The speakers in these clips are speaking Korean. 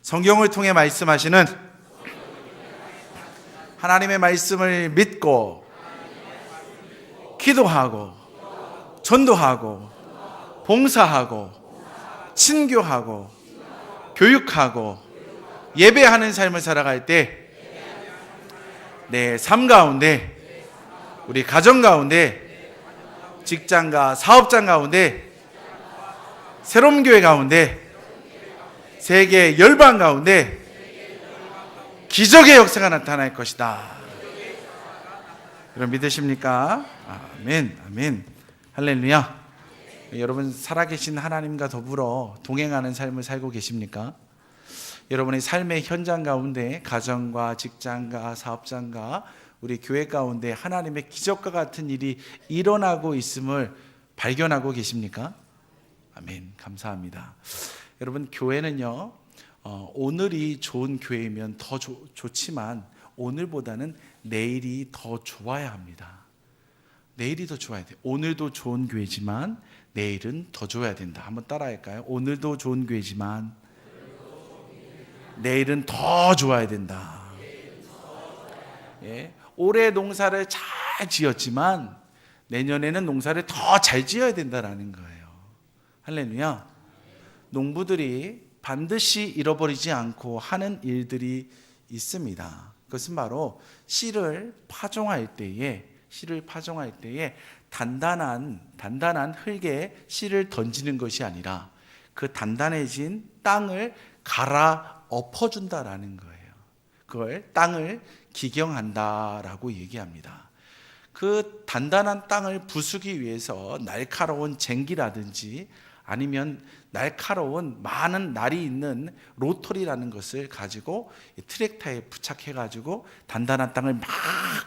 성경을 통해 말씀하시는 하나님의 말씀을 믿고 기도하고 전도하고 봉사하고 친교하고 교육하고 예배하는 삶을 살아갈 때 내 삶 가운데, 우리 가정 가운데, 직장과 사업장 가운데, 새로운 교회 가운데, 세계 열방 가운데 기적의 역사가 나타날 것이다. 여러분 믿으십니까? 아멘, 아멘, 할렐루야. 여러분 살아계신 하나님과 더불어 동행하는 삶을 살고 계십니까? 여러분의 삶의 현장 가운데 가정과 직장과 사업장과 우리 교회 가운데 하나님의 기적과 같은 일이 일어나고 있음을 발견하고 계십니까? 아멘, 감사합니다. 여러분 교회는요, 오늘이 좋은 교회이면 더 좋지만 오늘보다는 내일이 더 좋아야 합니다. 내일이 더 좋아야 돼요. 오늘도 좋은 교회지만 내일은 더 좋아야 된다. 한번 따라할까요? 오늘도 좋은 교회지만 내일은 더 좋아야 된다. 예, 올해 농사를 잘 지었지만 내년에는 농사를 더 잘 지어야 된다라는 거예요. 할렐루야. 농부들이 반드시 잃어버리지 않고 하는 일들이 있습니다. 그것은 바로 씨를 파종할 때에 단단한 흙에 씨를 던지는 것이 아니라 그 단단해진 땅을 갈아 엎어준다라는 거예요. 그걸 땅을 기경한다라고 얘기합니다. 그 단단한 땅을 부수기 위해서 날카로운 쟁기라든지 아니면 날카로운 많은 날이 있는 로터리라는 것을 가지고 트랙터에 부착해가지고 단단한 땅을 막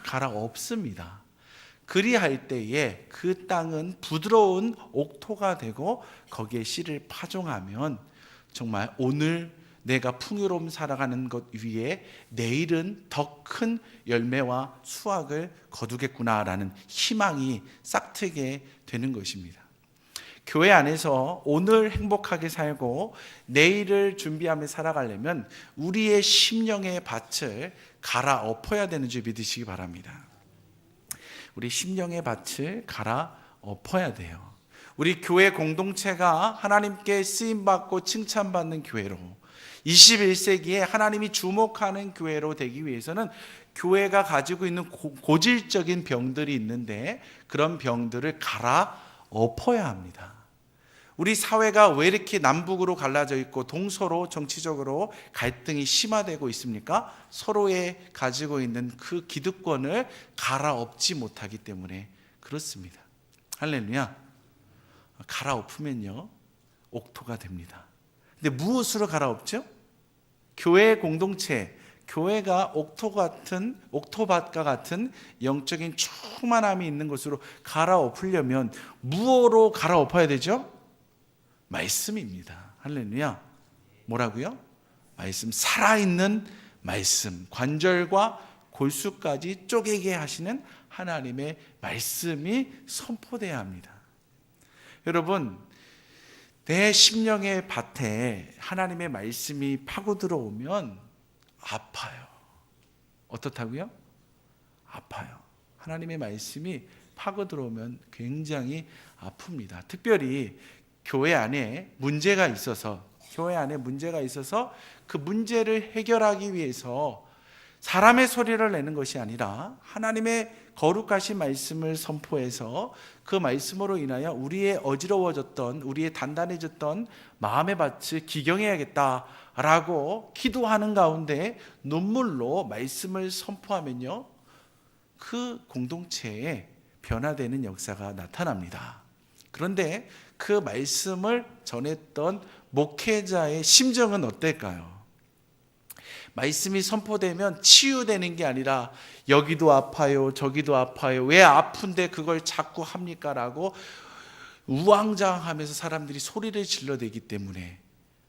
갈아 엎습니다. 그리할 때에 그 땅은 부드러운 옥토가 되고 거기에 씨를 파종하면 정말 오늘 내가 풍요로움 살아가는 것 위에 내일은 더 큰 열매와 수확을 거두겠구나라는 희망이 싹트게 되는 것입니다. 교회 안에서 오늘 행복하게 살고 내일을 준비하며 살아가려면 우리의 심령의 밭을 갈아 엎어야 되는 줄 믿으시기 바랍니다. 우리 심령의 밭을 갈아 엎어야 돼요. 우리 교회 공동체가 하나님께 쓰임받고 칭찬받는 교회로 21세기에 하나님이 주목하는 교회로 되기 위해서는 교회가 가지고 있는 고질적인 병들이 있는데 그런 병들을 갈아 엎어야 합니다. 우리 사회가 왜 이렇게 남북으로 갈라져 있고 동서로 정치적으로 갈등이 심화되고 있습니까? 서로의 가지고 있는 그 기득권을 갈아엎지 못하기 때문에 그렇습니다. 할렐루야. 갈아엎으면요 옥토가 됩니다. 근데 무엇으로 갈아엎죠? 교회 공동체, 교회가 옥토밭과 같은 영적인 충만함이 있는 곳으로 갈아엎으려면 무엇으로 갈아엎어야 되죠? 말씀입니다. 할렐루야. 뭐라고요? 말씀, 살아있는 말씀, 관절과 골수까지 쪼개게 하시는 하나님의 말씀이 선포돼야 합니다. 여러분, 내 심령의 밭에 하나님의 말씀이 파고 들어오면 아파요. 어떻다고요? 아파요. 하나님의 말씀이 파고 들어오면 굉장히 아픕니다. 특별히 교회 안에 문제가 있어서 그 문제를 해결하기 위해서 사람의 소리를 내는 것이 아니라 하나님의 거룩하신 말씀을 선포해서 그 말씀으로 인하여 우리의 어지러워졌던, 우리의 단단해졌던 마음의 밭을 기경해야겠다라고 기도하는 가운데 눈물로 말씀을 선포하면요 그 공동체에 변화되는 역사가 나타납니다. 그런데 그 말씀을 전했던 목회자의 심정은 어떨까요? 말씀이 선포되면 치유되는 게 아니라 여기도 아파요, 저기도 아파요, 왜 아픈데 그걸 자꾸 합니까? 라고 우왕좌왕하면서 사람들이 소리를 질러대기 때문에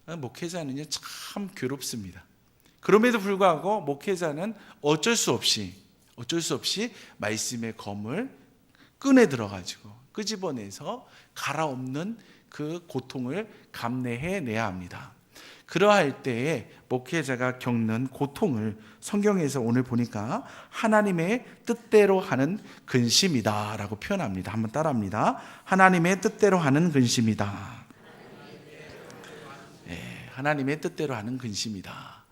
목회자는요 참 괴롭습니다. 그럼에도 불구하고 목회자는 어쩔 수 없이 말씀의 검을 끈에 들어가지고 끄집어내서 갈아엎는 그 고통을 감내해내야 합니다. 그러할 때에 목회자가 겪는 고통을 성경에서 오늘 보니까 하나님의 뜻대로 하는 근심이다 라고 표현합니다. 한번 따라합니다. 하나님의 뜻대로 하는 근심이다. 네, 하나님의 뜻대로 하는 근심이다.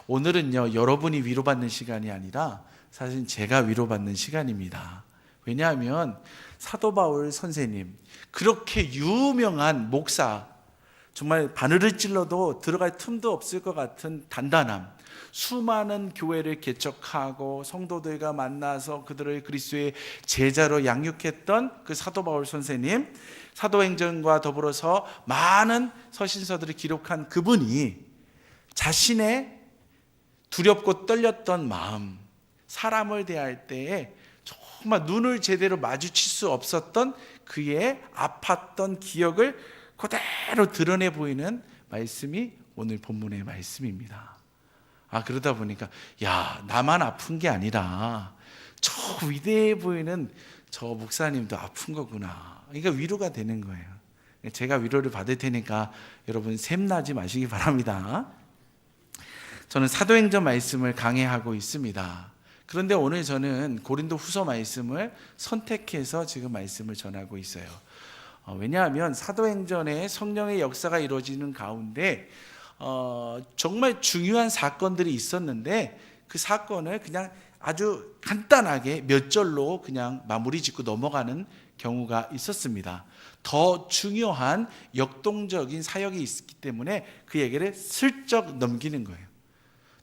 오늘은요, 여러분이 위로받는 시간이 아니라 사실 제가 위로받는 시간입니다. 왜냐하면 사도 바울 선생님, 그렇게 유명한 목사, 정말 바늘을 찔러도 들어갈 틈도 없을 것 같은 단단함, 수많은 교회를 개척하고 성도들과 만나서 그들을 그리스도의 제자로 양육했던 그 사도 바울 선생님, 사도행전과 더불어서 많은 서신서들을 기록한 그분이 자신의 두렵고 떨렸던 마음, 사람을 대할 때에 정말 눈을 제대로 마주칠 수 없었던 그의 아팠던 기억을 그대로 드러내 보이는 말씀이 오늘 본문의 말씀입니다. 그러다 보니까 나만 아픈 게 아니라 저 위대해 보이는 저 목사님도 아픈 거구나. 그러니까 위로가 되는 거예요. 제가 위로를 받을 테니까 여러분 샘나지 마시기 바랍니다. 저는 사도행전 말씀을 강해하고 있습니다. 그런데 오늘 저는 고린도 후서 말씀을 선택해서 지금 말씀을 전하고 있어요. 왜냐하면 사도행전에 성령의 역사가 이루어지는 가운데 정말 중요한 사건들이 있었는데 그 사건을 그냥 아주 간단하게 몇 절로 그냥 마무리 짓고 넘어가는 경우가 있었습니다. 더 중요한 역동적인 사역이 있기 때문에 그 얘기를 슬쩍 넘기는 거예요.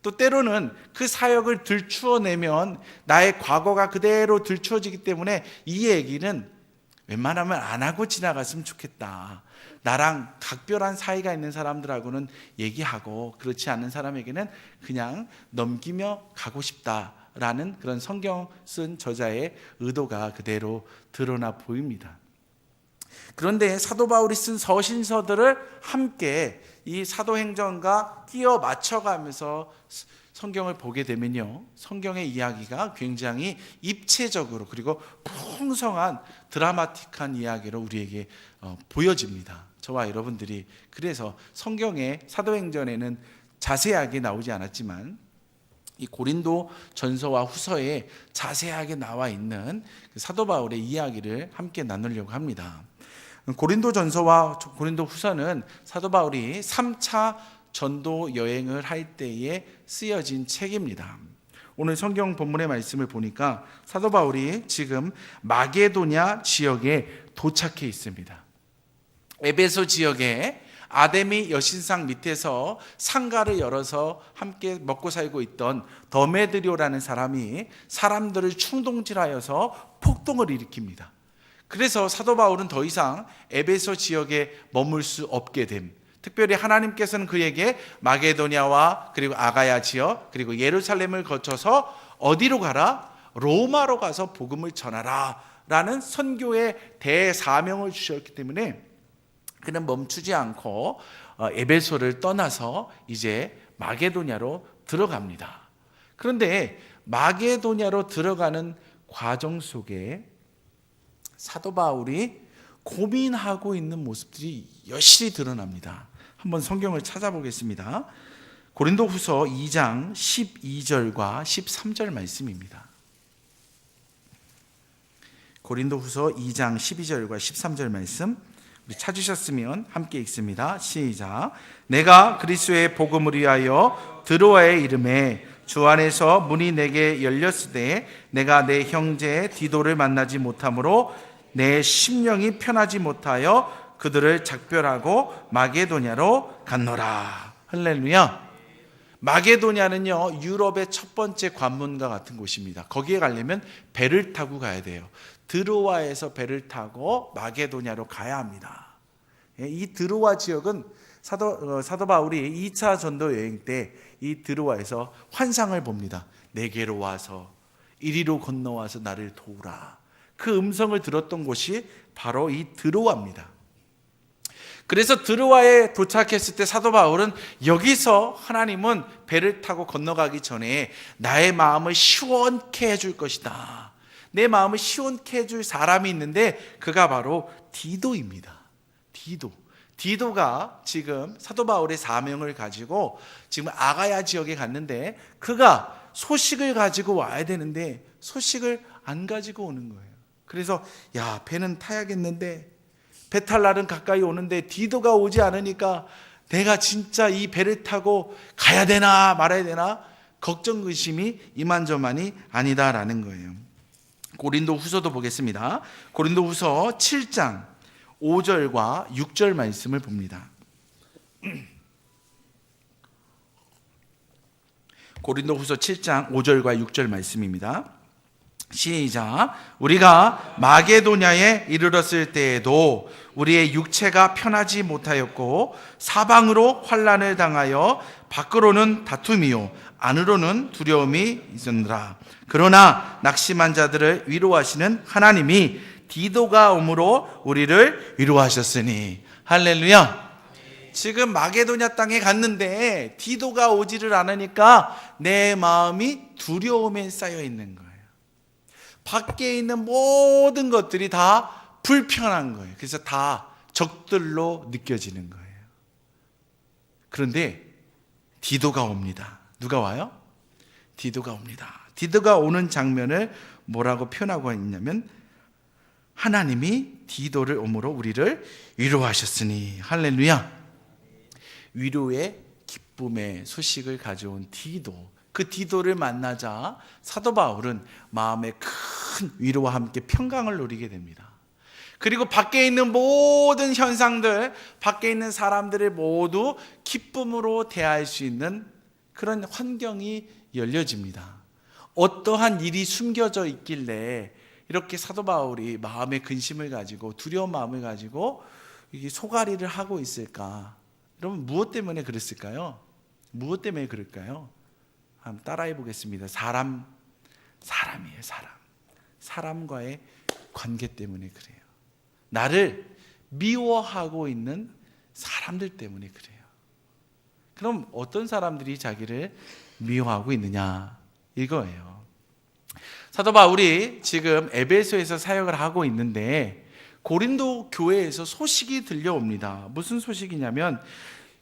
또 때로는 그 사역을 들추어내면 나의 과거가 그대로 들추어지기 때문에 이 얘기는 웬만하면 안 하고 지나갔으면 좋겠다. 나랑 각별한 사이가 있는 사람들하고는 얘기하고 그렇지 않은 사람에게는 그냥 넘기며 가고 싶다라는 그런 성경 쓴 저자의 의도가 그대로 드러나 보입니다. 그런데 사도 바울이 쓴 서신서들을 함께 이 사도행전과 끼워 맞춰가면서 성경을 보게 되면요, 성경의 이야기가 굉장히 입체적으로 그리고 풍성한 드라마틱한 이야기로 우리에게 보여집니다. 저와 여러분들이 그래서 성경의 사도행전에는 자세하게 나오지 않았지만 이 고린도 전서와 후서에 자세하게 나와 있는 사도 바울의 이야기를 함께 나누려고 합니다. 고린도 전서와 고린도 후서는 사도 바울이 3차 전도 여행을 할 때에 쓰여진 책입니다. 오늘 성경 본문의 말씀을 보니까 사도 바울이 지금 마게도냐 지역에 도착해 있습니다. 에베소 지역에 아데미 여신상 밑에서 상가를 열어서 함께 먹고 살고 있던 더메드리오라는 사람이 사람들을 충동질하여서 폭동을 일으킵니다. 그래서 사도 바울은 더 이상 에베소 지역에 머물 수 없게 됨. 특별히 하나님께서는 그에게 마게도냐와 그리고 아가야 지역 그리고 예루살렘을 거쳐서 어디로 가라? 로마로 가서 복음을 전하라 라는 선교의 대사명을 주셨기 때문에 그는 멈추지 않고 에베소를 떠나서 이제 마게도냐로 들어갑니다. 그런데 마게도냐로 들어가는 과정 속에 사도 바울이 고민하고 있는 모습들이 여실히 드러납니다. 한번 성경을 찾아보겠습니다. 고린도 후서 2장 12절과 13절 말씀입니다. 고린도 후서 2장 12절과 13절 말씀 우리 찾으셨으면 함께 읽습니다. 시작. 내가 그리스도의 복음을 위하여 드로아의 이름에 주 안에서 문이 내게 열렸으되 내가 내 형제 디도를 만나지 못하므로 내 심령이 편하지 못하여 그들을 작별하고 마게도냐로 갔노라. 할렐루야. 마게도냐는요, 유럽의 첫 번째 관문과 같은 곳입니다. 거기에 가려면 배를 타고 가야 돼요. 드로아에서 배를 타고 마게도냐로 가야 합니다. 이 드로아 지역은 사도 바울이 2차 전도 여행 때 이 드로아에서 환상을 봅니다. 내게로 와서 이리로 건너와서 나를 도우라. 그 음성을 들었던 곳이 바로 이 드로아입니다. 그래서 드로아에 도착했을 때 사도 바울은 여기서 하나님은 배를 타고 건너가기 전에 나의 마음을 시원케 해줄 것이다. 내 마음을 시원케 해줄 사람이 있는데 그가 바로 디도입니다. 디도. 디도가 지금 사도 바울의 사명을 가지고 지금 아가야 지역에 갔는데 그가 소식을 가지고 와야 되는데 소식을 안 가지고 오는 거예요. 그래서 야, 배는 타야겠는데 배 탈 날은 가까이 오는데 디도가 오지 않으니까 내가 진짜 이 배를 타고 가야 되나 말아야 되나 걱정 의심이 이만저만이 아니다라는 거예요. 고린도 후서도 보겠습니다. 고린도 후서 7장 5절과 6절 말씀을 봅니다. 고린도 후서 7장 5절과 6절 말씀입니다. 시작. 우리가 마게도냐에 이르렀을 때에도 우리의 육체가 편하지 못하였고 사방으로 환난을 당하여 밖으로는 다툼이요 안으로는 두려움이 있었느라. 그러나 낙심한 자들을 위로하시는 하나님이 디도가 오므로 우리를 위로하셨으니. 할렐루야. 지금 마게도냐 땅에 갔는데 디도가 오지를 않으니까 내 마음이 두려움에 쌓여 있는 거예요. 밖에 있는 모든 것들이 다 불편한 거예요. 그래서 다 적들로 느껴지는 거예요. 그런데 디도가 옵니다. 누가 와요? 디도가 옵니다. 디도가 오는 장면을 뭐라고 표현하고 있냐면 하나님이 디도를 오므로 우리를 위로하셨으니. 할렐루야. 위로의 기쁨의 소식을 가져온 디도. 그 디도를 만나자 사도 바울은 마음의 큰 위로와 함께 평강을 누리게 됩니다. 그리고 밖에 있는 모든 현상들, 밖에 있는 사람들을 모두 기쁨으로 대할 수 있는 그런 환경이 열려집니다. 어떠한 일이 숨겨져 있길래 이렇게 사도 바울이 마음의 근심을 가지고 두려운 마음을 가지고 이게 소가리를 하고 있을까? 여러분 무엇 때문에 그랬을까요? 무엇 때문에 그럴까요? 한번 따라해 보겠습니다. 사람이에요. 사람과의 관계 때문에 그래요. 나를 미워하고 있는 사람들 때문에 그래요. 그럼 어떤 사람들이 자기를 미워하고 있느냐? 이거예요. 사도 바울이 지금 에베소에서 사역을 하고 있는데 고린도 교회에서 소식이 들려옵니다. 무슨 소식이냐면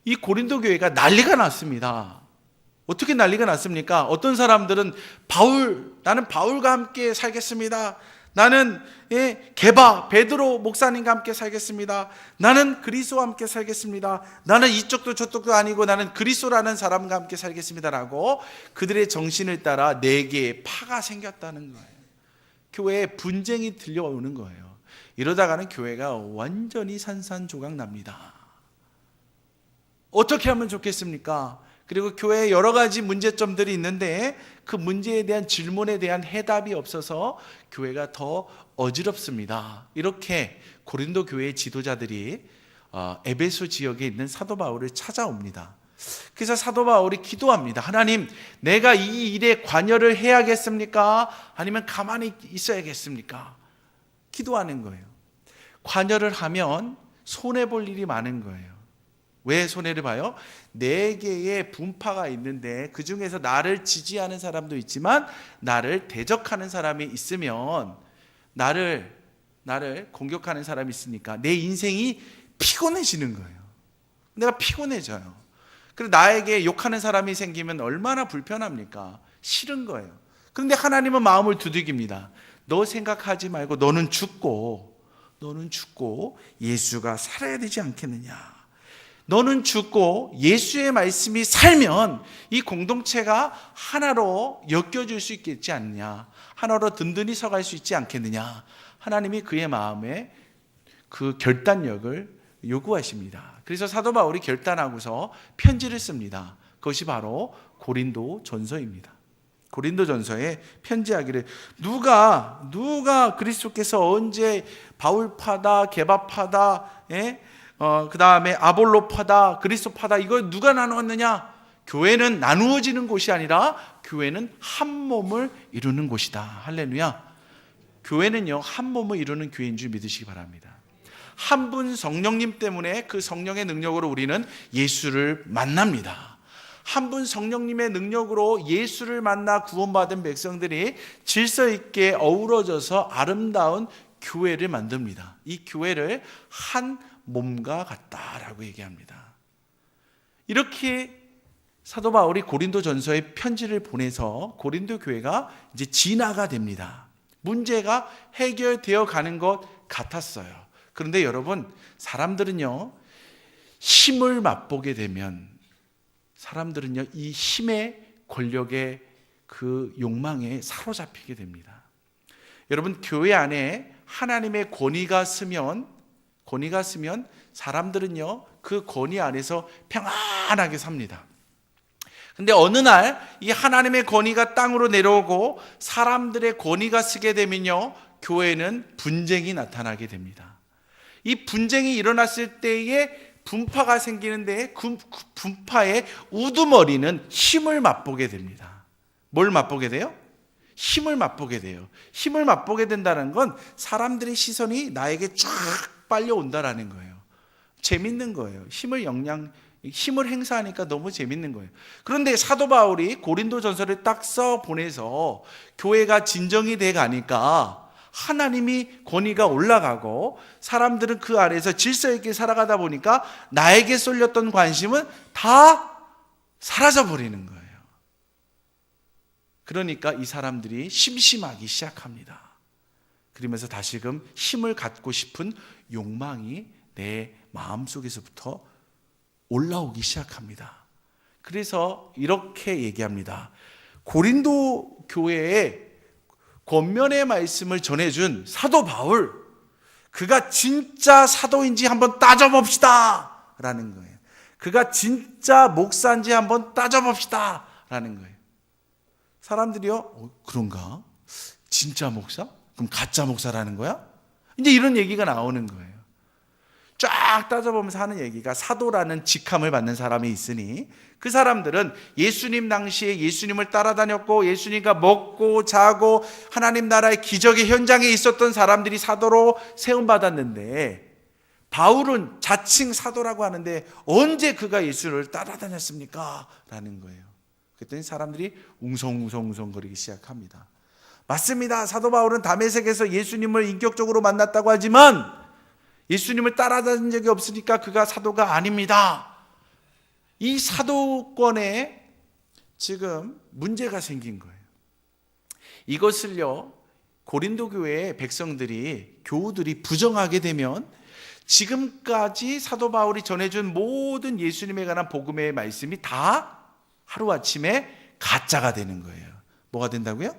이 고린도 교회가 난리가 났습니다. 어떻게 난리가 났습니까? 어떤 사람들은 나는 바울과 함께 살겠습니다. 나는 베드로 목사님과 함께 살겠습니다. 나는 그리스도와 함께 살겠습니다. 나는 이쪽도 저쪽도 아니고 나는 그리스도라는 사람과 함께 살겠습니다라고 그들의 정신을 따라 4개의 파가 생겼다는 거예요. 교회에 분쟁이 들려오는 거예요. 이러다가는 교회가 완전히 산산조각 납니다. 어떻게 하면 좋겠습니까? 그리고 교회에 여러 가지 문제점들이 있는데 그 문제에 대한 질문에 대한 해답이 없어서 교회가 더 어지럽습니다. 이렇게 고린도 교회의 지도자들이 에베소 지역에 있는 사도 바울을 찾아옵니다. 그래서 사도 바울이 기도합니다. 하나님, 내가 이 일에 관여를 해야겠습니까? 아니면 가만히 있어야겠습니까? 기도하는 거예요. 관여를 하면 손해볼 일이 많은 거예요. 왜 손해를 봐요? 4개의 분파가 있는데 그 중에서 나를 지지하는 사람도 있지만 나를 대적하는 사람이 있으면 나를 공격하는 사람이 있으니까 내 인생이 피곤해지는 거예요. 내가 피곤해져요. 그리고 나에게 욕하는 사람이 생기면 얼마나 불편합니까? 싫은 거예요. 그런데 하나님은 마음을 두들깁니다. 너 생각하지 말고 너는 죽고 예수가 살아야 되지 않겠느냐. 너는 죽고 예수의 말씀이 살면 이 공동체가 하나로 엮여질 수 있겠지 않느냐. 하나로 든든히 서갈 수 있지 않겠느냐. 하나님이 그의 마음에 그 결단력을 요구하십니다. 그래서 사도 바울이 결단하고서 편지를 씁니다. 그것이 바로 고린도 전서입니다. 고린도 전서에 편지하기를 누가 그리스도께서 언제 바울파다 게바파다 그 다음에 아볼로파다 그리스도파다 이걸 누가 나누었느냐? 교회는 나누어지는 곳이 아니라 교회는 한 몸을 이루는 곳이다. 할렐루야. 교회는요 한 몸을 이루는 교회인 줄 믿으시기 바랍니다. 한 분 성령님 때문에 그 성령의 능력으로 우리는 예수를 만납니다. 한 분 성령님의 능력으로 예수를 만나 구원받은 백성들이 질서 있게 어우러져서 아름다운 교회를 만듭니다. 이 교회를 한 몸과 같다라고 얘기합니다. 이렇게 사도 바울이 고린도전서에 편지를 보내서 고린도 교회가 이제 진화가 됩니다. 문제가 해결되어 가는 것 같았어요. 그런데 여러분, 사람들은요, 힘을 맛보게 되면 사람들은요, 이 힘의 권력의 그 욕망에 사로잡히게 됩니다. 여러분, 교회 안에 하나님의 권위가 쓰면 사람들은요, 그 권위 안에서 평안하게 삽니다. 근데 어느 날 이 하나님의 권위가 땅으로 내려오고 사람들의 권위가 쓰게 되면요, 교회는 분쟁이 나타나게 됩니다. 이 분쟁이 일어났을 때에 분파가 생기는데 그 분파의 우두머리는 힘을 맛보게 됩니다. 뭘 맛보게 돼요? 힘을 맛보게 돼요. 힘을 맛보게 된다는 건 사람들의 시선이 나에게 쫙 빨려온다라는 거예요. 재밌는 거예요. 힘을 행사하니까 너무 재밌는 거예요. 그런데 사도 바울이 고린도전서를 딱 써 보내서 교회가 진정이 돼 가니까 하나님이 권위가 올라가고 사람들은 그 아래에서 질서 있게 살아가다 보니까 나에게 쏠렸던 관심은 다 사라져 버리는 거예요. 그러니까 이 사람들이 심심하기 시작합니다. 그러면서 다시금 힘을 갖고 싶은 욕망이 내 마음속에서부터 올라오기 시작합니다. 그래서 이렇게 얘기합니다. 고린도 교회에 권면의 말씀을 전해준 사도 바울, 그가 진짜 사도인지 한번 따져봅시다 라는 거예요. 그가 진짜 목사인지 한번 따져봅시다 라는 거예요. 사람들이요, 그런가? 진짜 목사? 그럼 가짜 목사라는 거야? 이제 이런 얘기가 나오는 거예요. 쫙 따져보면서 하는 얘기가, 사도라는 직함을 받는 사람이 있으니 그 사람들은 예수님 당시에 예수님을 따라다녔고 예수님과 먹고 자고 하나님 나라의 기적의 현장에 있었던 사람들이 사도로 세움받았는데, 바울은 자칭 사도라고 하는데 언제 그가 예수를 따라다녔습니까? 라는 거예요. 그랬더니 사람들이 웅성웅성거리기 시작합니다. 맞습니다. 사도 바울은 다메섹에서 예수님을 인격적으로 만났다고 하지만 예수님을 따라다닌 적이 없으니까 그가 사도가 아닙니다. 이 사도권에 지금 문제가 생긴 거예요. 이것을요, 고린도 교회의 백성들이, 교우들이 부정하게 되면 지금까지 사도 바울이 전해준 모든 예수님에 관한 복음의 말씀이 다 하루아침에 가짜가 되는 거예요. 뭐가 된다고요?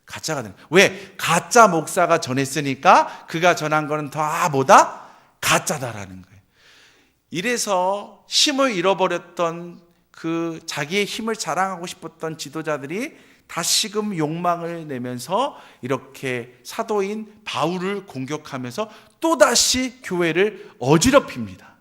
가짜가 되는 거예요. 왜? 가짜 목사가 전했으니까 그가 전한 거는 다 뭐다? 가짜다라는 거예요. 이래서 힘을 잃어버렸던 그 자기의 힘을 자랑하고 싶었던 지도자들이 다시금 욕망을 내면서 이렇게 사도인 바울을 공격하면서 또다시 교회를 어지럽힙니다.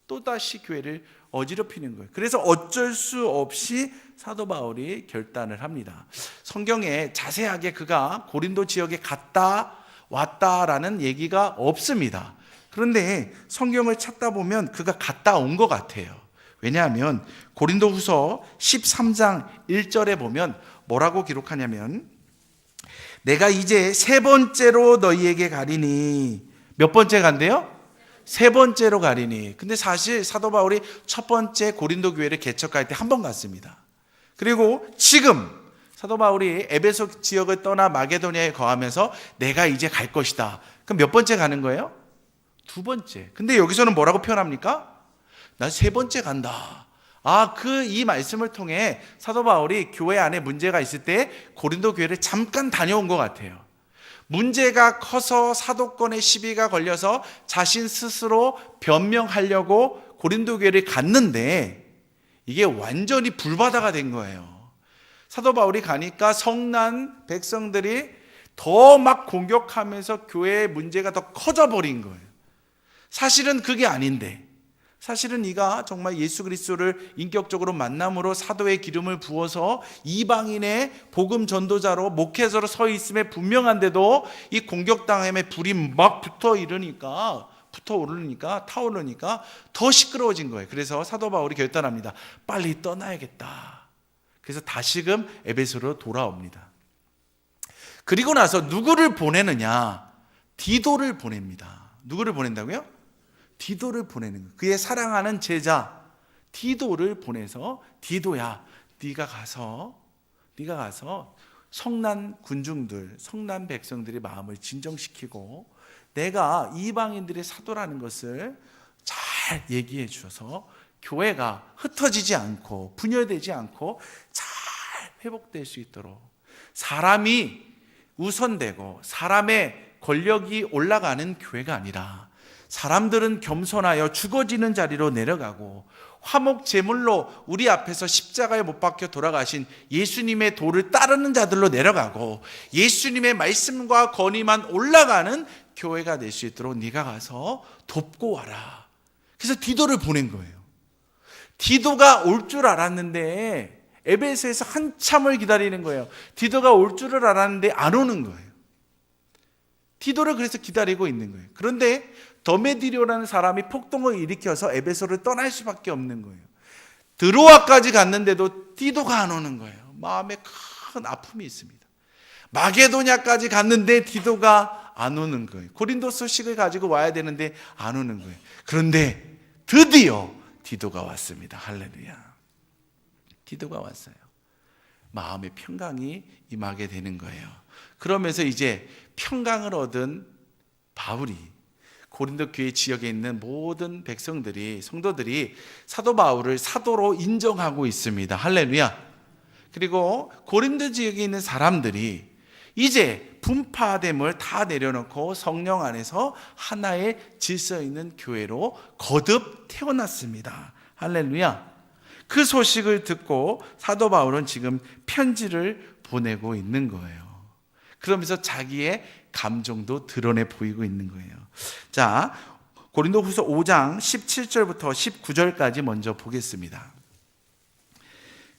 또다시 교회를 어지럽히는 거예요. 그래서 어쩔 수 없이 사도 바울이 결단을 합니다. 성경에 자세하게 그가 고린도 지역에 갔다 왔다라는 얘기가 없습니다. 그런데 성경을 찾다 보면 그가 갔다 온 것 같아요. 왜냐하면 고린도후서 13장 1절에 보면 뭐라고 기록하냐면, 내가 이제 세 번째로 너희에게 가리니. 몇 번째 간대요? 세 번째로 가리니. 근데 사실 사도 바울이 첫 번째 고린도 교회를 개척할 때 한 번 갔습니다. 그리고 지금 사도 바울이 에베소 지역을 떠나 마게도냐에 거하면서 내가 이제 갈 것이다. 그럼 몇 번째 가는 거예요? 두 번째. 근데 여기서는 뭐라고 표현합니까? 나 세 번째 간다. 이 말씀을 통해 사도 바울이 교회 안에 문제가 있을 때 고린도 교회를 잠깐 다녀온 것 같아요. 문제가 커서 사도권의 시비가 걸려서 자신 스스로 변명하려고 고린도 교회를 갔는데 이게 완전히 불바다가 된 거예요. 사도 바울이 가니까 성난 백성들이 더 막 공격하면서 교회의 문제가 더 커져버린 거예요. 사실은 그게 아닌데, 사실은 네가 정말 예수 그리스도를 인격적으로 만남으로 사도의 기름을 부어서 이방인의 복음 전도자로 목회자로 서 있음에 분명한데도 이 공격당함에 불이 막 타오르니까 더 시끄러워진 거예요. 그래서 사도 바울이 결단합니다. 빨리 떠나야겠다. 그래서 다시금 에베소로 돌아옵니다. 그리고 나서 누구를 보내느냐? 디도를 보냅니다. 누구를 보낸다고요? 디도를 보내는 거예요. 그의 사랑하는 제자 디도를 보내서, 디도야, 네가 가서 성난 군중들, 성난 백성들의 마음을 진정시키고 내가 이방인들의 사도라는 것을 잘 얘기해 주셔서 교회가 흩어지지 않고 분열되지 않고 잘 회복될 수 있도록, 사람이 우선되고 사람의 권력이 올라가는 교회가 아니라 사람들은 겸손하여 죽어지는 자리로 내려가고 화목 제물로 우리 앞에서 십자가에 못 박혀 돌아가신 예수님의 도를 따르는 자들로 내려가고 예수님의 말씀과 건의만 올라가는 교회가 될 수 있도록 네가 가서 돕고 와라. 그래서 디도를 보낸 거예요. 디도가 올 줄 알았는데 에베소에서 한참을 기다리는 거예요. 디도가 올 줄을 알았는데 안 오는 거예요. 디도를 그래서 기다리고 있는 거예요. 그런데 더메디료라는 사람이 폭동을 일으켜서 에베소를 떠날 수밖에 없는 거예요. 드로아까지 갔는데도 디도가 안 오는 거예요. 마음에 큰 아픔이 있습니다. 마게도냐까지 갔는데 디도가 안 오는 거예요. 고린도 소식을 가지고 와야 되는데 안 오는 거예요. 그런데 드디어 디도가 왔습니다. 할렐루야. 디도가 왔어요. 마음의 평강이 임하게 되는 거예요. 그러면서 이제 평강을 얻은 바울이, 고린도 교회 지역에 있는 모든 백성들이, 성도들이 사도 바울을 사도로 인정하고 있습니다. 할렐루야. 그리고 고린도 지역에 있는 사람들이 이제 분파됨을 다 내려놓고 성령 안에서 하나의 질서 있는 교회로 거듭 태어났습니다. 할렐루야. 그 소식을 듣고 사도 바울은 지금 편지를 보내고 있는 거예요. 그러면서 자기의 감정도 드러내 보이고 있는 거예요. 자, 고린도후서 5장 17절부터 19절까지 먼저 보겠습니다.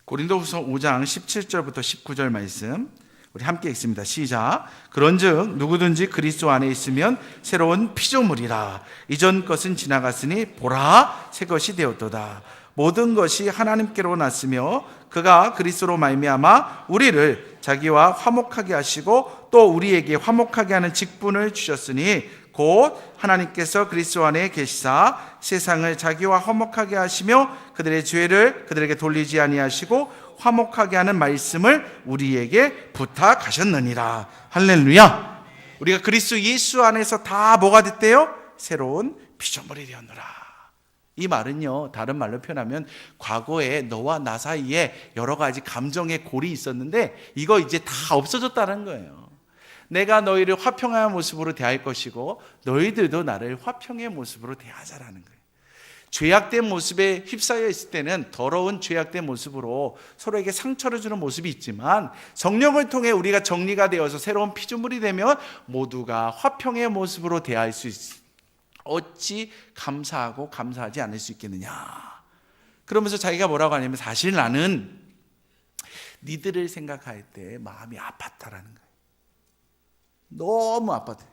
고린도후서 5장 17절부터 19절 말씀 우리 함께 읽습니다. 시작. 그런즉 누구든지 그리스도 안에 있으면 새로운 피조물이라. 이전 것은 지나갔으니 보라 새 것이 되었도다. 모든 것이 하나님께로 났으며 그가 그리스도로 말미암아 우리를 자기와 화목하게 하시고 또 우리에게 화목하게 하는 직분을 주셨으니 곧 하나님께서 그리스도 안에 계시사 세상을 자기와 화목하게 하시며 그들의 죄를 그들에게 돌리지 아니하시고 화목하게 하는 말씀을 우리에게 부탁하셨느니라. 할렐루야. 우리가 그리스도 예수 안에서 다 뭐가 됐대요? 새로운 피조물이 되었노라. 이 말은요, 다른 말로 표현하면 과거에 너와 나 사이에 여러 가지 감정의 골이 있었는데 이거 이제 다 없어졌다는 거예요. 내가 너희를 화평한 모습으로 대할 것이고 너희들도 나를 화평의 모습으로 대하자라는 거예요. 죄악된 모습에 휩싸여 있을 때는 더러운 죄악된 모습으로 서로에게 상처를 주는 모습이 있지만 성령을 통해 우리가 정리가 되어서 새로운 피조물이 되면 모두가 화평의 모습으로 대할 수 있습니다. 어찌 감사하고 감사하지 않을 수 있겠느냐. 그러면서 자기가 뭐라고 하냐면 사실 나는 니들을 생각할 때 마음이 아팠다라는 거예요. 너무 아팠대요.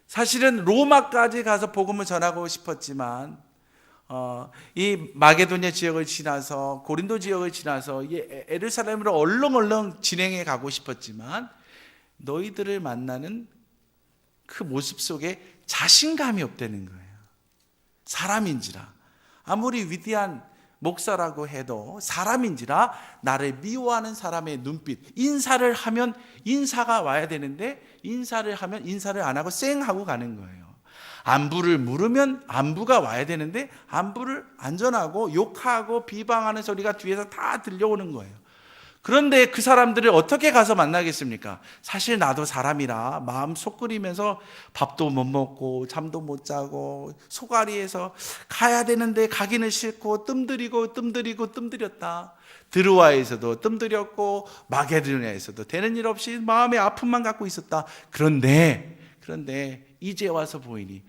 사실은 로마까지 가서 복음을 전하고 싶었지만 이 마게도냐 지역을 지나서 고린도 지역을 지나서 예루살렘으로 얼렁얼렁 진행해 가고 싶었지만 너희들을 만나는 그 모습 속에 자신감이 없다는 거예요. 사람인지라 아무리 위대한 목사라고 해도 사람인지라 나를 미워하는 사람의 눈빛, 인사를 하면 인사가 와야 되는데 인사를 하면 인사를 안 하고 쌩 하고 가는 거예요. 안부를 물으면 안부가 와야 되는데 안부를 안 전하고 욕하고 비방하는 소리가 뒤에서 다 들려오는 거예요. 그런데 그 사람들을 어떻게 가서 만나겠습니까? 사실 나도 사람이라 마음 속 끓이면서 밥도 못 먹고 잠도 못 자고 소가리에서 가야 되는데 가기는 싫고 뜸들였다. 드루아에서도 뜸들였고 마게도냐에서도 되는 일 없이 마음의 아픔만 갖고 있었다. 그런데 이제 와서 보이니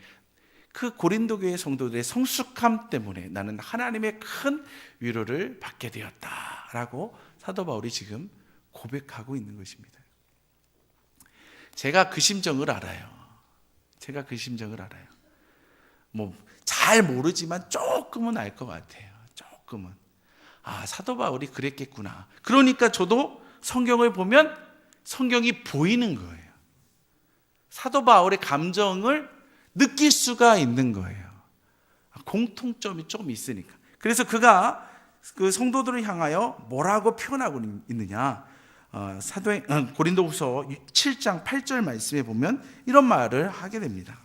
그 고린도 교회 성도들의 성숙함 때문에 나는 하나님의 큰 위로를 받게 되었다라고 사도 바울이 지금 고백하고 있는 것입니다. 제가 그 심정을 알아요. 뭐 잘 모르지만 조금은 알 것 같아요. 조금은. 아, 사도 바울이 그랬겠구나. 그러니까 저도 성경을 보면 성경이 보이는 거예요. 사도 바울의 감정을 느낄 수가 있는 거예요. 공통점이 조금 있으니까. 그래서 그가 그 성도들을 향하여 뭐라고 표현하고 있느냐? 고린도후서 7장 8절 말씀에 보면 이런 말을 하게 됩니다.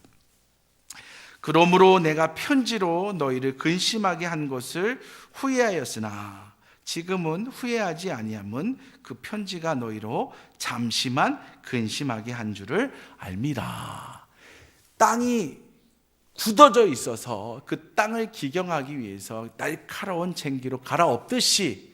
그러므로 내가 편지로 너희를 근심하게 한 것을 후회하였으나 지금은 후회하지 아니함은 그 편지가 너희로 잠시만 근심하게 한 줄을 알미라. 땅이 굳어져 있어서 그 땅을 기경하기 위해서 날카로운 쟁기로 갈아엎듯이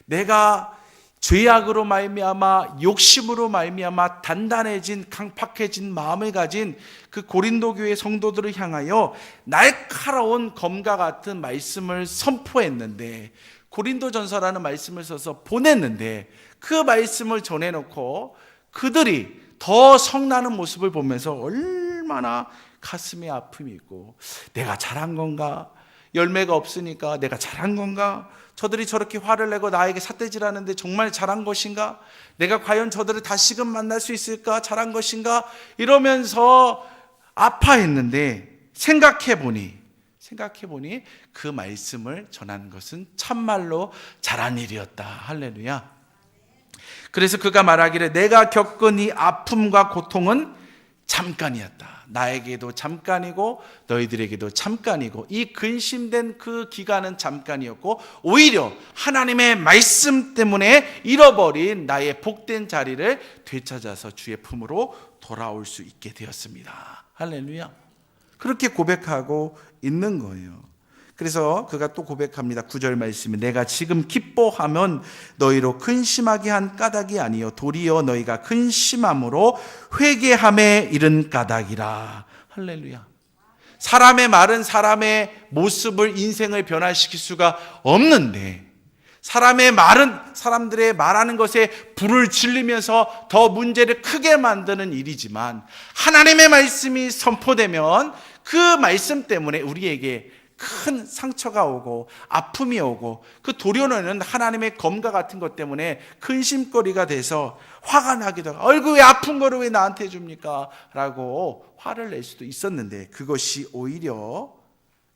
내가 죄악으로 말미암아 욕심으로 말미암아 단단해진 강팍해진 마음을 가진 그 고린도 교회 성도들을 향하여 날카로운 검과 같은 말씀을 선포했는데, 고린도전서라는 말씀을 써서 보냈는데, 그 말씀을 전해놓고 그들이 더 성나는 모습을 보면서 얼마나 가슴에 아픔이 있고, 내가 잘한 건가? 열매가 없으니까 내가 잘한 건가? 저들이 저렇게 화를 내고 나에게 삿대질하는데 정말 잘한 것인가? 내가 과연 저들을 다시금 만날 수 있을까? 잘한 것인가? 이러면서 아파했는데 생각해보니 그 말씀을 전한 것은 참말로 잘한 일이었다. 할렐루야. 그래서 그가 말하기를 내가 겪은 이 아픔과 고통은 잠깐이었다. 나에게도 잠깐이고 너희들에게도 잠깐이고, 이 근심된 그 기간은 잠깐이었고, 오히려 하나님의 말씀 때문에 잃어버린 나의 복된 자리를 되찾아서 주의 품으로 돌아올 수 있게 되었습니다. 할렐루야. 그렇게 고백하고 있는 거예요. 그래서 그가 또 고백합니다. 9절 말씀에 내가 지금 기뻐하면 너희로 근심하게 한 까닭이 아니요 도리어 너희가 근심함으로 회개함에 이른 까닭이라. 할렐루야. 사람의 말은 사람의 모습을, 인생을 변화시킬 수가 없는데, 사람의 말은 사람들의 말하는 것에 불을 질리면서 더 문제를 크게 만드는 일이지만, 하나님의 말씀이 선포되면 그 말씀 때문에 우리에게 큰 상처가 오고 아픔이 오고, 그 도려내는 하나님의 검과 같은 것 때문에 근심거리가 돼서 화가 나기도 하고, 아이고 왜 아픈 거를 왜 나한테 줍니까? 라고 화를 낼 수도 있었는데, 그것이 오히려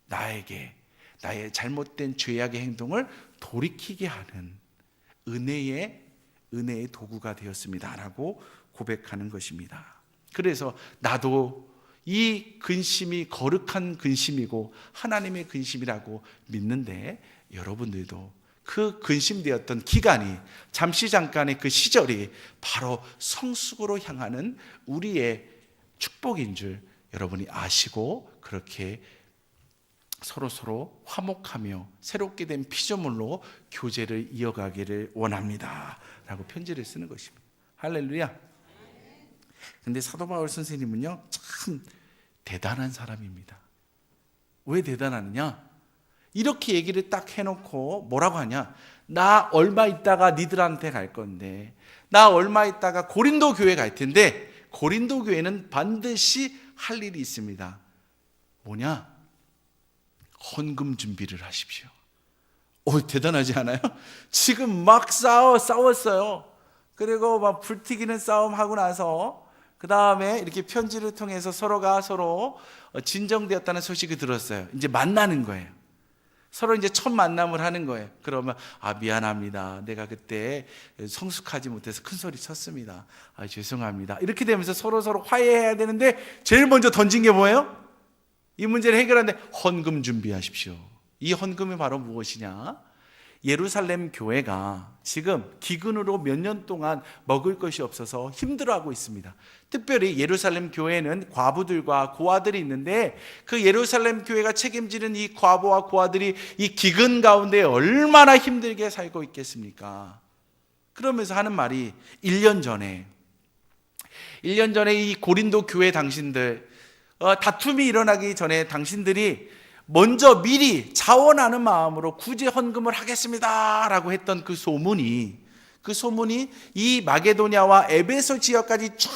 나에게 나의 잘못된 죄악의 행동을 돌이키게 하는 은혜의 도구가 되었습니다 라고 고백하는 것입니다. 그래서 나도 이 근심이 거룩한 근심이고 하나님의 근심이라고 믿는데, 여러분들도 그 근심되었던 기간이, 잠시 잠깐의 그 시절이 바로 성숙으로 향하는 우리의 축복인 줄 여러분이 아시고, 그렇게 서로 화목하며 새롭게 된 피조물로 교제를 이어가기를 원합니다 라고 편지를 쓰는 것입니다. 할렐루야. 근데 사도 바울 선생님은요, 참 대단한 사람입니다. 왜 대단하느냐? 이렇게 얘기를 딱 해놓고 뭐라고 하냐? 나 얼마 있다가 니들한테 갈 건데, 나 얼마 있다가 고린도 교회 갈 텐데, 고린도 교회는 반드시 할 일이 있습니다. 뭐냐? 헌금 준비를 하십시오. 대단하지 않아요? 지금 막 싸웠어요. 그리고 막 불튀기는 싸움 하고 나서 그 다음에 이렇게 편지를 통해서 서로가 서로 진정되었다는 소식을 들었어요. 이제 만나는 거예요. 서로 이제 첫 만남을 하는 거예요. 그러면 미안합니다. 내가 그때 성숙하지 못해서 큰 소리 쳤습니다. 죄송합니다. 이렇게 되면서 서로 화해해야 되는데, 제일 먼저 던진 게 뭐예요? 이 문제를 해결하는데 헌금 준비하십시오. 이 헌금이 바로 무엇이냐? 예루살렘 교회가 지금 기근으로 몇 년 동안 먹을 것이 없어서 힘들어하고 있습니다. 특별히 예루살렘 교회는 과부들과 고아들이 있는데, 그 예루살렘 교회가 책임지는 이 과부와 고아들이 이 기근 가운데 얼마나 힘들게 살고 있겠습니까? 그러면서 하는 말이 1년 전에 이 고린도 교회 당신들, 다툼이 일어나기 전에 당신들이 먼저 미리 자원하는 마음으로 구제 헌금을 하겠습니다 라고 했던 그 소문이 이 마게도냐와 에베소 지역까지 쫙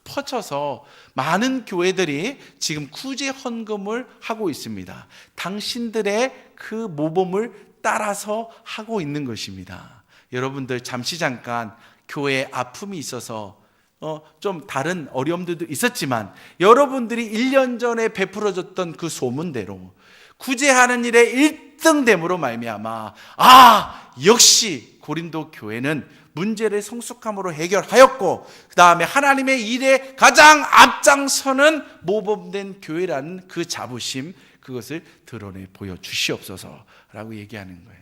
퍼져서 많은 교회들이 지금 구제 헌금을 하고 있습니다. 당신들의 그 모범을 따라서 하고 있는 것입니다. 여러분들 잠시 잠깐 교회에 아픔이 있어서 좀 다른 어려움들도 있었지만, 여러분들이 1년 전에 베풀어줬던 그 소문대로 구제하는 일에 1등됨으로 말미암아 역시 고린도 교회는 문제를 성숙함으로 해결하였고 그 다음에 하나님의 일에 가장 앞장서는 모범된 교회라는 그 자부심, 그것을 드러내 보여주시옵소서라고 얘기하는 거예요.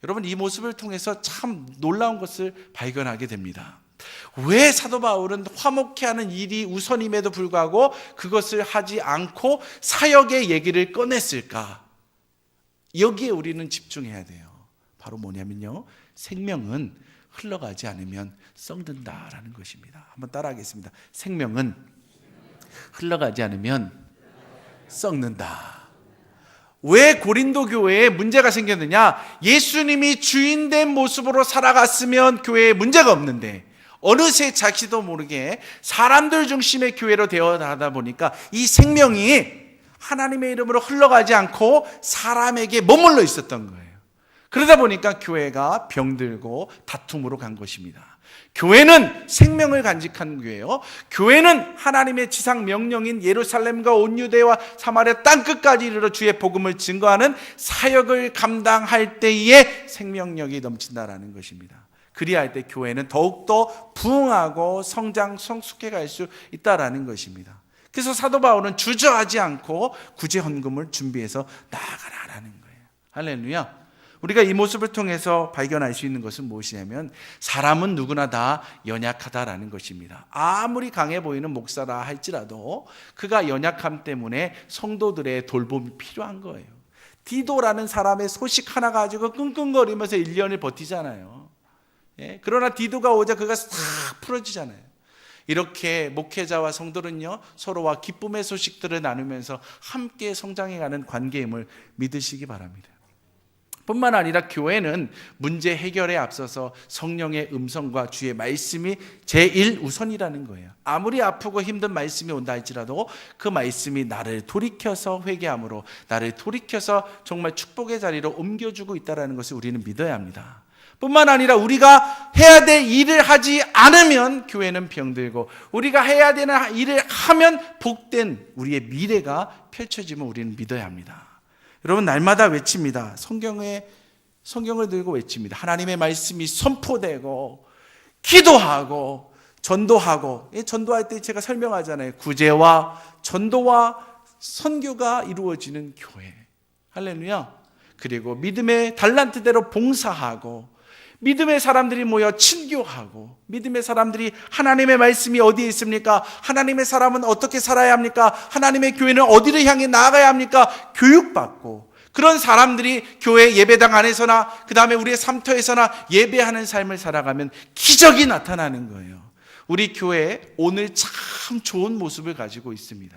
여러분, 이 모습을 통해서 참 놀라운 것을 발견하게 됩니다. 왜 사도 바울은 화목해하는 일이 우선임에도 불구하고 그것을 하지 않고 사역의 얘기를 꺼냈을까? 여기에 우리는 집중해야 돼요. 바로 뭐냐면요, 생명은 흘러가지 않으면 썩는다라는 것입니다. 한번 따라하겠습니다. 생명은 흘러가지 않으면 썩는다. 왜 고린도 교회에 문제가 생겼느냐? 예수님이 주인된 모습으로 살아갔으면 교회에 문제가 없는데 어느새 자기도 모르게 사람들 중심의 교회로 되어가다 보니까 이 생명이 하나님의 이름으로 흘러가지 않고 사람에게 머물러 있었던 거예요. 그러다 보니까 교회가 병들고 다툼으로 간 것입니다. 교회는 생명을 간직한 교회요, 교회는 하나님의 지상 명령인 예루살렘과 온 유대와 사마리아 땅끝까지 이르러 주의 복음을 증거하는 사역을 감당할 때에 생명력이 넘친다라는 것입니다. 그리할 때 교회는 더욱더 부흥하고 성장, 성숙해 갈 수 있다라는 것입니다. 그래서 사도 바울은 주저하지 않고 구제 헌금을 준비해서 나아가라라는 거예요. 할렐루야. 우리가 이 모습을 통해서 발견할 수 있는 것은 무엇이냐면 사람은 누구나 다 연약하다라는 것입니다. 아무리 강해 보이는 목사라 할지라도 그가 연약함 때문에 성도들의 돌봄이 필요한 거예요. 디도라는 사람의 소식 하나 가지고 끙끙거리면서 1년을 버티잖아요. 그러나 디도가 오자 그가 싹 풀어지잖아요. 이렇게 목회자와 성도는요, 서로와 기쁨의 소식들을 나누면서 함께 성장해가는 관계임을 믿으시기 바랍니다. 뿐만 아니라 교회는 문제 해결에 앞서서 성령의 음성과 주의 말씀이 제1우선이라는 거예요. 아무리 아프고 힘든 말씀이 온다 할지라도 그 말씀이 나를 돌이켜서 회개함으로 나를 돌이켜서 정말 축복의 자리로 옮겨주고 있다는 것을 우리는 믿어야 합니다. 뿐만 아니라 우리가 해야 될 일을 하지 않으면 교회는 병들고 우리가 해야 되는 일을 하면 복된 우리의 미래가 펼쳐지면 우리는 믿어야 합니다. 여러분, 날마다 외칩니다. 성경을 들고 외칩니다. 하나님의 말씀이 선포되고 기도하고 전도하고, 전도할 때 제가 설명하잖아요. 구제와 전도와 선교가 이루어지는 교회. 할렐루야. 그리고 믿음의 달란트대로 봉사하고 믿음의 사람들이 모여 친교하고 믿음의 사람들이 하나님의 말씀이 어디에 있습니까? 하나님의 사람은 어떻게 살아야 합니까? 하나님의 교회는 어디를 향해 나아가야 합니까? 교육받고 그런 사람들이 교회 예배당 안에서나 그 다음에 우리의 삶터에서나 예배하는 삶을 살아가면 기적이 나타나는 거예요. 우리 교회 오늘 참 좋은 모습을 가지고 있습니다.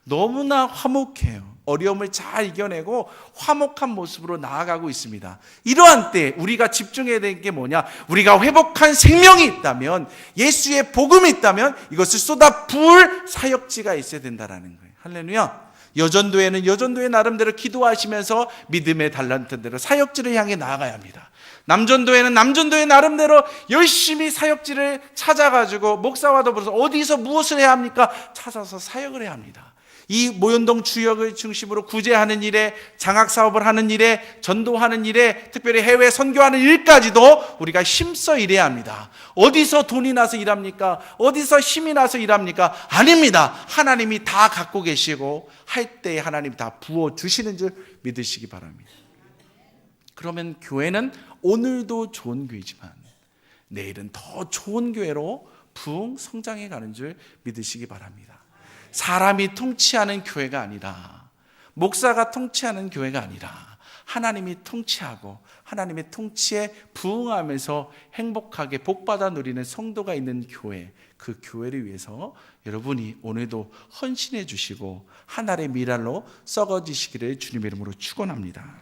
너무나 화목해요. 어려움을 잘 이겨내고 화목한 모습으로 나아가고 있습니다. 이러한 때 우리가 집중해야 되는 게 뭐냐? 우리가 회복한 생명이 있다면, 예수의 복음이 있다면 이것을 쏟아 부을 사역지가 있어야 된다는 거예요. 할렐루야. 여전도에는 여전도의 나름대로 기도하시면서 믿음의 달란트대로 사역지를 향해 나아가야 합니다. 남전도에는 남전도의 나름대로 열심히 사역지를 찾아가지고 목사와 더불어서 어디서 무엇을 해야 합니까? 찾아서 사역을 해야 합니다. 이 모현동 주역을 중심으로 구제하는 일에, 장학사업을 하는 일에, 전도하는 일에, 특별히 해외 선교하는 일까지도 우리가 힘써 일해야 합니다. 어디서 돈이 나서 일합니까? 어디서 힘이 나서 일합니까? 아닙니다. 하나님이 다 갖고 계시고 할 때 하나님이 다 부어주시는 줄 믿으시기 바랍니다. 그러면 교회는 오늘도 좋은 교회지만 내일은 더 좋은 교회로 부흥 성장해 가는 줄 믿으시기 바랍니다. 사람이 통치하는 교회가 아니라, 목사가 통치하는 교회가 아니라 하나님이 통치하고 하나님의 통치에 부응하면서 행복하게 복받아 누리는 성도가 있는 교회, 그 교회를 위해서 여러분이 오늘도 헌신해 주시고 하늘의 미랄로 썩어지시기를 주님의 이름으로 축원합니다.